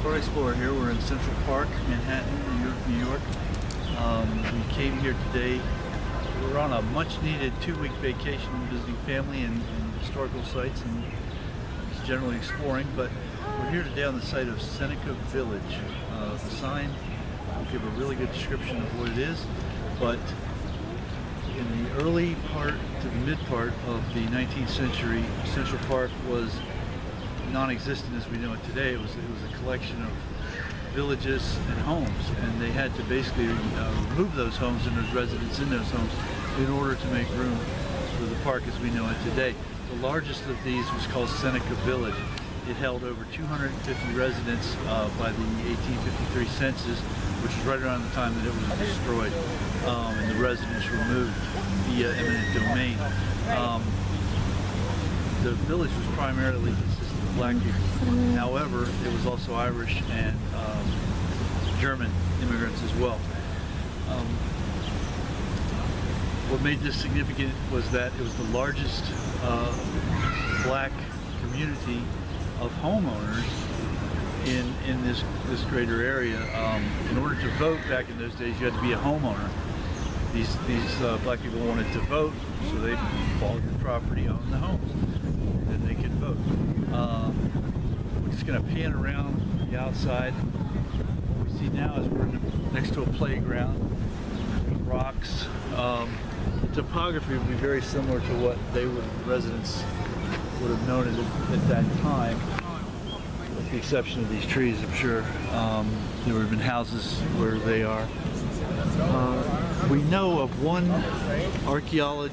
Park Explorer here. We're in Central Park, Manhattan, New York. We came here today. We're on a much-needed 2-week vacation, visiting family and historical sites and just generally exploring. But we're here today on the site of Seneca Village. The sign will give a really good description of what it is, but in the early part to the mid part of the 19th century, Central Park was non-existent as we know it today. It was a collection of villages and homes, and they had to basically remove those homes and those residents in those homes in order to make room for the park as we know it today. The largest of these was called Seneca Village. It held over 250 residents by the 1853 census, which was right around the time that it was destroyed, and the residents were moved via eminent domain. The village was primarily consisted of black people. However, it was also Irish and German immigrants as well. What made this significant was that it was the largest black community of homeowners in this greater area. In order to vote back in those days, you had to be a homeowner. These black people wanted to vote, so they bought the property, owned the homes, and then they could vote. We're just going to pan around the outside. What we see now is we're next to a playground, rocks. The topography would be very similar to what residents would have known at that time, with the exception of these trees, I'm sure. There would have been houses where they are. We know of one archaeological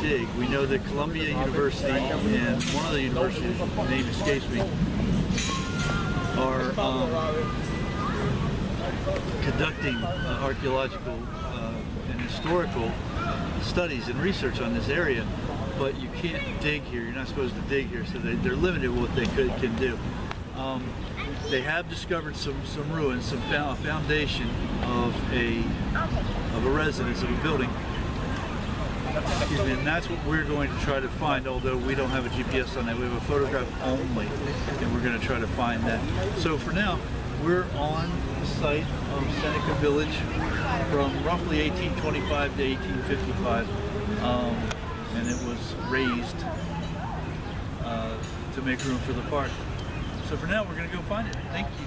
dig. We know that Columbia University and one of the universities, the name escapes me, are conducting archaeological and historical studies and research on this area, but you can't dig here. You're not supposed to dig here, so they're limited with what they can do. They have discovered some ruins, some foundation of a residence, of a building. Excuse me, and that's what we're going to try to find, although we don't have a GPS on that. We have a photograph only, and we're going to try to find that. So for now, we're on the site of Seneca Village from roughly 1825 to 1855, and it was razed to make room for the park. So for now, we're going to go find it. Thank you.